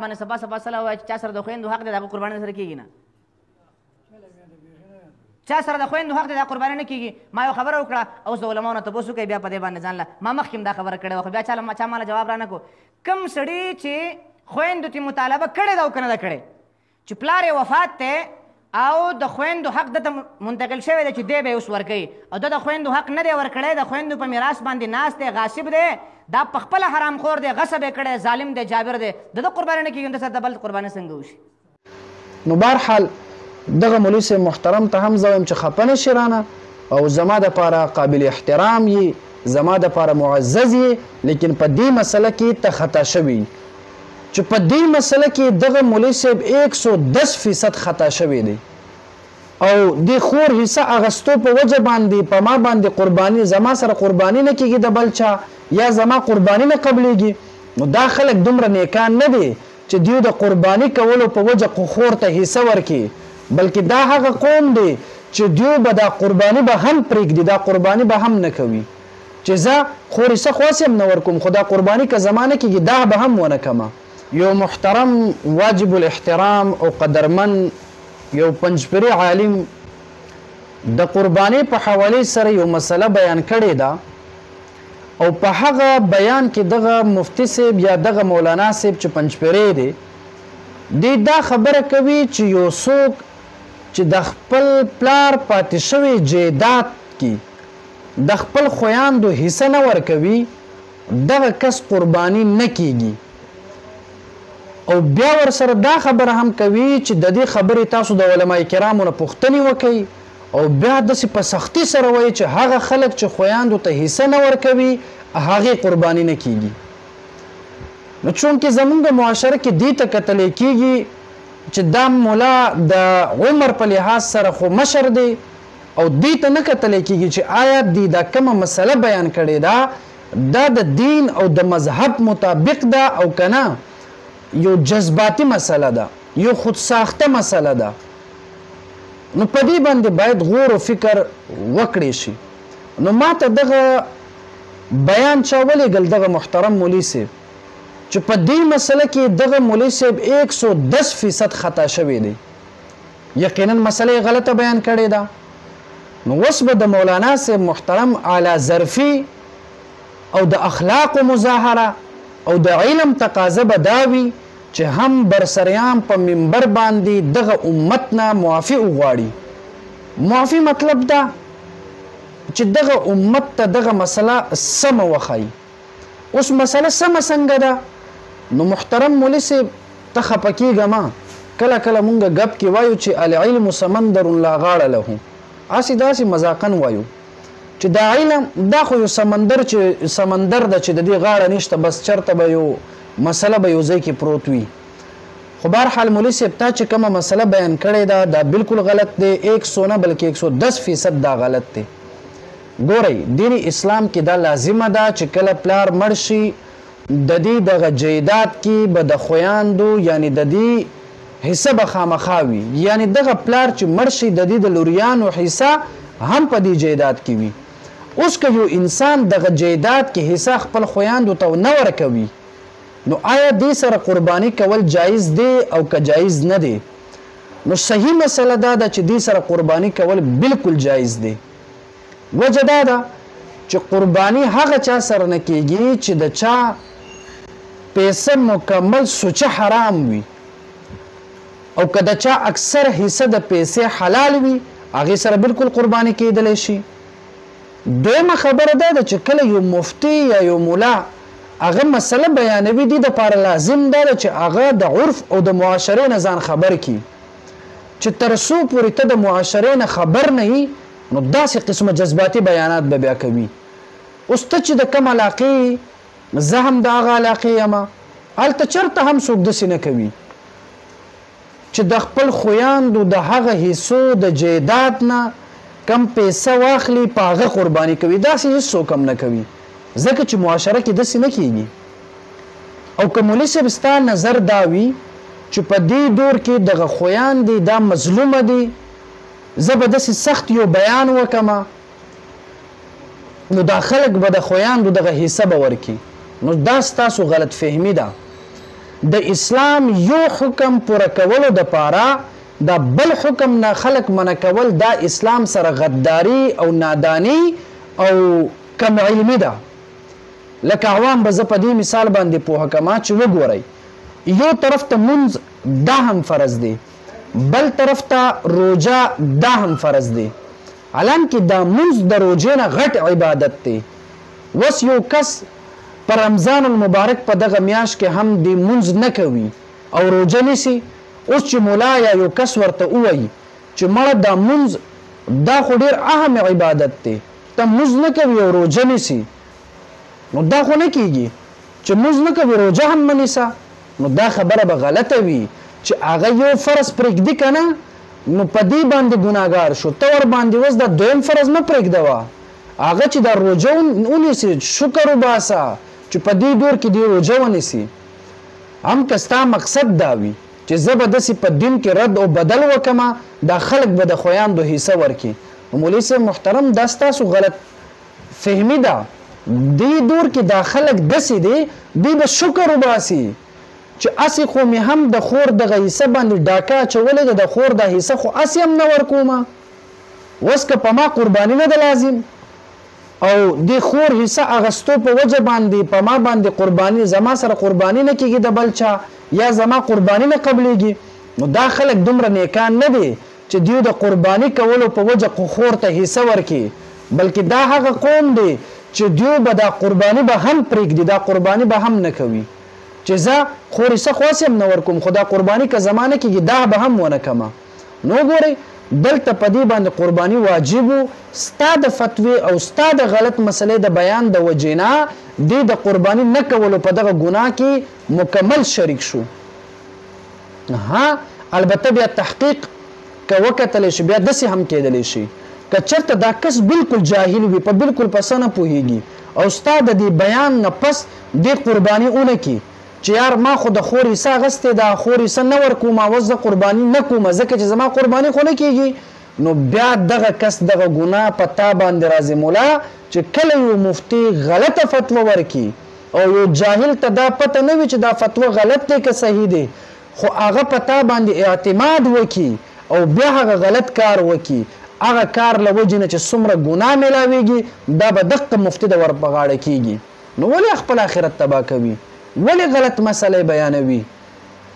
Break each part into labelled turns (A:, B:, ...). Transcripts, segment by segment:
A: باندې سبا سبا سلا وای چې چا سره د خويندو حق دی دا قرباني سره کیږي نه چا سره د خويندو حق دی دا قرباني نه کیږي ما یو خبره وکړه اوس د علماو نه تاسو کوي بیا په دې باندې ځان له ما مخکې دا خبره کړې خو بیا چا مال جواب را نه کو کم سړی چې خويندو ته مطالبه کړې دا کنه دا کړې چې پلار وفات ته او د خويندو حق د منتقل شوی دی چې دی به اوس ورکوي او د خويندو حق نه دی ورکړی د خويندو په میراث باندې ناست دی غاصب دی دا په خپله حرام خور دی غصب یې کړی ظالم دی جابر دی د قرباني نه کېږي د بل قرباني څنګه وشي
B: نو بهرحال دغه مولوي صاحب محترم ته هم زه وایم چې خفه نه شي رانه او زما دپاره قابل احترام یي زما دپاره معزز یي لیکن په دې مسله کې ته خطا شوي چې په دې مسله کې دغه مولوي صاحب 110% خطا شوی دی او د خور حصہ اغستو په وجه باندې په ما باندې قرباني زما سره قرباني نه کیږي د بل چا یا زما قرباني نه قبليږي نو دا خلک دومره نیکان نه دي چې دیو د قرباني کولو په وجه خور ته حصہ ورکي بلکې دا هغه قوم دی چې دیو به دا قرباني به هم پرېږدي دا قرباني به هم نه کوي چې زه خور حصہ خو هم نه ورکوم خو دا قرباني که زمانه کېږي دا به هم ونه کمه یو محترم واجب الاحترام او قدرمن یو پنځپیري عالم د قرباني په حواله سره یو مسله بیان کړې ده او په هغه بیان کې دغه مفتی صاحب یا دغه مولانا صاحب چې پنځپیري دی دا خبره کوي چې یو څوک چې د خپل پلار پاتې شوی جیدات کې د خپل خویاندو حصه نه ورکوي دغه کس قرباني نه کیږي او بیا ورسره دا خبره هم کوي چې د دې خبرې تاسو د علما کرامو نه پوښتنې وکئ او بیا داسې په سختي سره وایي چې هغه خلک چې خویاندو ته حصه نه ورکوي هغې قرباني نه کیږي نو چونکې زمونږ معاشره کې دې ته کتلی کیږي چې دا مولا د عمر په لحاظ سره خو مشر دی او دې ته نه کتلی کیږي چې آیا دې دا کومه مسله بیان کړې ده دا د دین او د مذهب مطابق ده او که نه یو جذباتي مسله ده یو خود ساخته مسله ده نو په دې باندې باید غور او فکر وکړی شي نو ما ته دغه بیان چا ولیږل دغه محترم مولوي صاحب چې په دې مسله کې دغه مولوي صاحب 110% خطا شوی دی یقینا مسله غلطه بیان کړې ده نو اوس به د مولانا صاحب محترم اعلی ظرفي او د اخلاق مظاهره او د علم تقاضا به دا وي چې هم برسریان په منبر باندې دغه امت نه معافي وغواړي معافي مطلب دا چې دغه امت ته دغه مسله سمه وښایي اوس مسله سمه څنګه ده نو محترم مولوي صاحب ته خفه کېږه ما کله کله مونږ ګپ کې وایو چې العلم سمندر لا غاړه له هسې داسې مذاقا وایو چې دا علم دا خو یو سمندر ده چې د دې غاړه نشته بس چرته به یو مسله به یو ځای کې پروت وي خو بهرحال مولوي صاحب تا چې کومه مسله بیان کړې ده دا بالکل غلط دی 100 نه بلکې 110% دا غلط دی ګورئ دین اسلام کې دا لازمه ده چې کله پلار مړ شي د دې دغه جیدات کې به د خویاندو یعنی د دې حصه به خامخا وي یعنی دغه پلار چې مړ شي د دې د لوریانو حصه هم په دې جیدات کې وي اوس که یو انسان دغه جیدات کې حصه خپل خویاندو ته نه ورکوي نو آیا دې سره قرباني کول جایز دی او که جایز نه دی نو صحیح مسله دا ده چې دې سره قرباني کول بالکل جایز دی وجه دا ده چې قرباني هغه چا سره نه کیږي چې د چا پیسه مکمل سوچه حرام وي او که د چا اکثر حصه د پیسې حلال وي هغې سره بالکل قرباني کیدلی شي دویمه خبره دا ده چې کله یو مفتی یا یو مولا هغه مسله بیانوي دې دپاره لازم دا ده چې هغه د عرف او د معاشرې نه ځان خبر کړي چې تر څو پورې ته د معاشرې نه خبر نه یې نو داسې قسمه جذباتي بیانات به بیا کوي اوس ته چې د کوم علاقې زه هم د هغه علاقې یم هلته چېرته هم څوک داسې نه کوي چې د خپل خویاندو د هغه حصو د جیدات نه کم پیسه واخلي په هغه قرباني کوي داسې هیڅوک هم نه کوي ځکه چې معاشره کې داسې نه کیږي او که مولوي صاحب ستا نظر دا وي چې په دې دور کې دغه خویاندې دا مظلومه دي زه به داسې سخت یو بیان وکمه نو دا خلک به د خویاندو دغه حصه به ورکي نو دا ستاسو غلط فهمي ده د اسلام یو حکم پوره کولو دپاره دا بل حکم نه خلق منع کول دا اسلام سره غداری او نادانی او کم علمی ده. لکه عوام به زه په دې مثال باندې پوهه کما چې وګورئ یو طرف ته مونځ دا هم فرض دی، بل طرف ته روجه دا هم فرض دی، حالانکه دا مونځ د روجې نه غټ عبادت دی. وس یو کس په رمضان المبارک په دغه میاشت کې هم د مونځ نه کوي او روجه نیسي، اوس چې مولا یا یو کس ورته ووایي چې مړه دا مونځ دا خو ډېر اهم عبادت دی، ته مونځ نه کوي او روجه نیسي، نو دا خو نه کیږي چې مونځ نه کوي روجه هم مه نیسه. نو دا خبره به غلطه وي چې هغه یو فرض پرېږدي که نه نو په دې باندې ګناهګار شو، ته ور باندې اوس دا دویم فرض مه پرېږدوه، هغه چې دا روجه ونیسي شکر وباسه چې په دې دور کې دې روجه ونیسي. هم که ستا مقصد دا وي چې زه به داسې په دین کې رد او بدل وکړمه دا خلک به د خویاندو حصه ورکړي. مولوي صاحب محترم دا ستاسو غلط فهمي ده. دې دور کې دا خلک داسې دی دوی به شکر وباسي چې اسې خو مې هم د خور دغه حصه باندې ډاکه اچولې ده، د خور دا حصه خو اسې هم نه ورکومه، اوس که په ما قرباني نه ده لازم او د خور حصه اغستو په وجه باندې په ما باندې قرباني زما سره قرباني نه کېږي د بل چا یا زما قرباني نه قبلېږي، نو دا خلک دومره نیکان نه دي چې دیو د قرباني کولو په وجه خور ته حصه ورکړي، بلکې دا هغه قوم دی چې دیو به دا قرباني به هم پرېږدي، دا قرباني به هم نه کوي چې زه خور حصه خو هسې هم نه ورکوم خو دا قرباني که زما نه کېږي دا به هم ونه کمه. نو ګورئ دلته په دې باندې قرباني واجب و، ستا د فتوی او ستا د غلط مسلې د بیان د وجې نه دې د قرباني نه کولو په دغه ګناه کې مکمل شریک شو. ها البته بیا تحقیق که وکتلی شي بیا داسې هم کېدلی شي که چېرته دا کس بالکل جاهل وي په بالکل په څه نه پوهېږي او ستا د دې بیان نه پس دې قرباني ونه کړي چې یار ما خو د خور حصه اغستې ده خور حصه نه ورکوم اوس زه قرباني نه کوم ځکه چې زما قرباني خو نه کېږي، نو بیا دغه کس دغه ګناه په تا باندې راځي مولا چې کله یو مفتي غلطه فتوه ورکړي او یو جاهل ته دا پته نه وي چې دا فتوه غلط دی که صحیح دی خو هغه په تا باندې اعتماد وکړي او بیا هغه غلط کار وکړي، هغه کار له وجې نه چې څومره ګناه میلاویږي دا به دقه مفتي د ور په غاړه کېږي. نو ولې خپل آخرت تباه کوي؟ ولې غلط مسئله بیانوي؟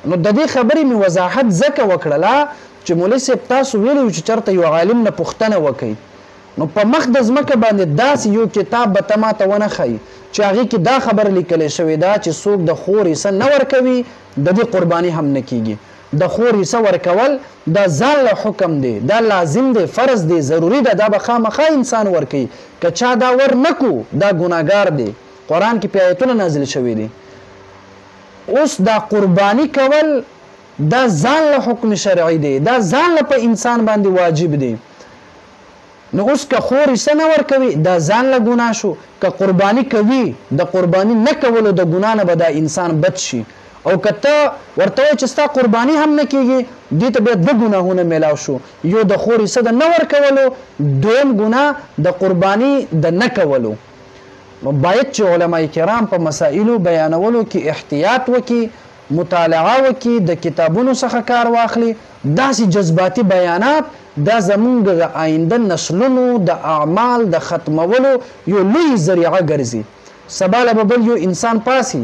B: نو د دې خبرې مې وضاحت ځکه وکړله چې مولوي صاحب تاسو ویلي چې چېرته یو عالم نه پوښتنه وکړئ، نو په مخ د ځمکه باندې داسې یو کتاب به ته ماته ونه ښایي چې هغې کې دا خبره لیکلی شوې ده چې څوک د خور حصه نه ورکوي د دې قرباني هم نه کېږي. د خور حصه ورکول دا ځان له حکم دی، دا لازم دی، فرض دی، ضروري ده، دا به خامخا انسان ورکوي، که چا دا ور نه کو دا ګناهګار دی. قرآن کې پې آیتونه نازل شوي دي. اوس دا قرباني کول دا ځان له حکم شرعي دی، دا ځان له په انسان باندې واجب دی. نو اوس که خور حصه نه ورکوي دا ځان له ګناه شو، که قرباني کوي د قرباني نه کولو د ګناه نه به دا انسان بد شي، او که ته ورته وایې چې ستا قرباني هم نه کېږي دې ته بیا دوه ګناهونه میلاو شو، یو د خور حصه د نه ورکولو، دویم ګناه د قرباني د نه کولو. باید چې علماء کرام په مسائلو بیانولو کې احتیاط وکړي، مطالعه وکړي، د کتابونو څخه کار واخلي. داسې جذباتي بیانات دا زمونږ د آینده نسلونو د اعمال د ختمولو یو لوی ذریعه ګرځي. سبا له به بل یو انسان پاسي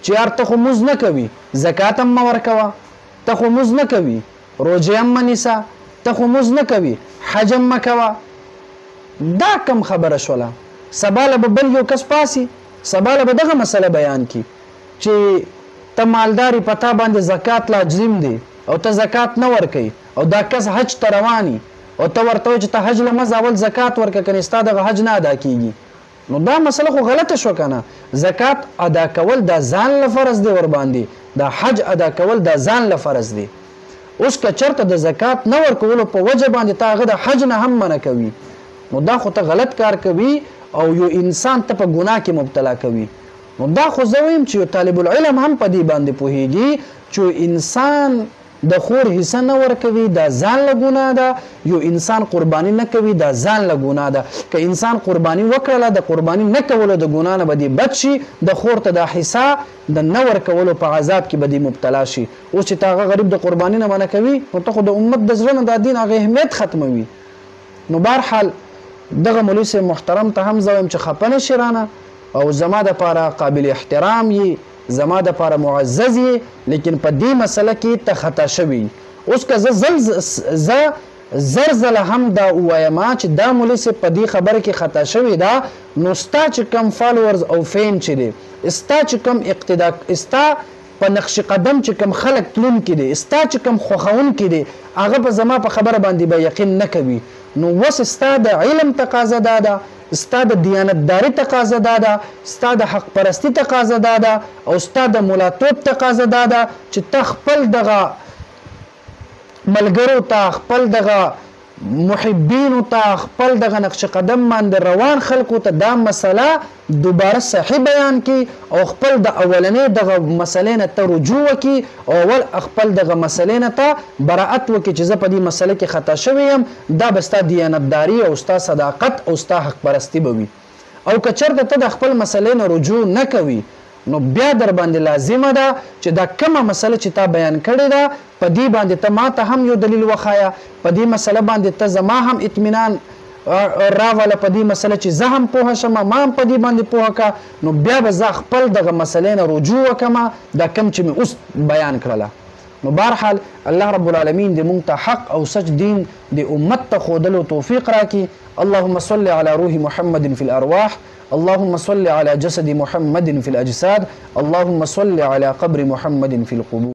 B: چې یار ته خو مونځ نه کوي زکات هم مه ورکوه، ته خو مونځ نه کوي روژې هم مه نیسه، ته خو مونځ نه کوي حج هم مه کوه. دا کم خبره شوله. سبا له به بل یو کس پاسي سبا له به دغه مسله بیان کی چې ته مالداري په تا باندې زکات لازم دی او ته زکات نه ورکوي او دا کس حج ته رواني او ته ورته وایې چې ته حج له مزه اول زکات ورکړه کنې ستا دغه حج نه ادا کېږي، نو دا مسله خو غلطه شو که نه. زکات ادا کول دا ځان له فرض دی ور باندې، دا حج ادا کول دا ځان له فرض دی. اوس که چېرته د زکات نه ورکولو په وجه باندې ته هغه د حج نه هم منع کوي نو دا خو ته غلط کار کوي او یو انسان ته په ګناه کې مبتلا کوي. نو دا خو زه وایم چې یو طالب العلم هم په دې باندې پوهېږي چې انسان د خور حصہ نه ورکوي دا ځان له ګناه ده. یو انسان قرباني نه کوي دا ځان له ګناه ده. که انسان قرباني وکړله د قرباني نه کولو د ګناه نه به دې بچ شي، د خور ته دا حصہ د نه ورکولو په عذاب کې به دې مبتلا شي. اوس چې هغه غریب د قرباني نه منع کوي نو ته خو د امت د زړه نه دا دین هغه اهمیت ختموي. نو بهرحال دغه مولوي صاحب محترم ته هم زه وایم چې خفه نه شي رانه او زما دپاره قابل احترام یې، زما دپاره معزز یې، لیکن په دې مسله کې ته خطا شوي. اوس که زه زر زله هم دا ووایم چې دا مولوي صاحب په دې خبره کې خطا شوي ده، نو ستا چې کم فالورز او فین چې دی، ستا چې کم اقتدا، ستا په نقش قدم چې کم خلک تلونکي دي، ستا چې کم خوښونکي دي، هغه به زما په خبره باندې به یقین نه کوي. نو وس ستا د علم تقاضا دا ده، ستا د دیانتداري تقاضا دا ده، ستا د حق پرستی تقاضا دا ده، او ستا د ملاتوب تقاضا دا ده چې ته خپل دغه ملګرو ته، خپل دغه محبینو ته، خپل دغه نقش قدم باندې روان خلکو ته دا مسله دوباره صحیح بیان کی او خپل د اولنې دغه مسلې نه ته رجوع وکړي او اول خپل دغه مسلې نه ته براءت وکړي چې زه په دې مسله کې خطا شوی یم. دا به ستا دیانتداري او ستا صداقت او ستا حق پرستی به وي. او که چېرته ته د خپل مسلې نه رجوع نه کوي نو بیا در باندې لازمه ده چې دا کومه مسله چې تا بیان کړې ده په دې باندې ته ما ته هم یو دلیل وښایه، په دې مسله باندې ته زما هم اطمینان راوله، په دې مسله چې زه هم پوهه شم، ما هم په دې باندې پوهه که، نو بیا به زه خپل دغه مسلې نه رجوع وکړم دا کوم چې مې اوس بیان کړله. نو بهرحال الله رب العالمین دې مونږ ته حق او سچ دین د امت ته ښودلو توفیق راکړي. اللهم صل على روح محمد في الأرواح، اللهم صل على جسد محمد في الأجساد، اللهم صل على قبر محمد في القبور.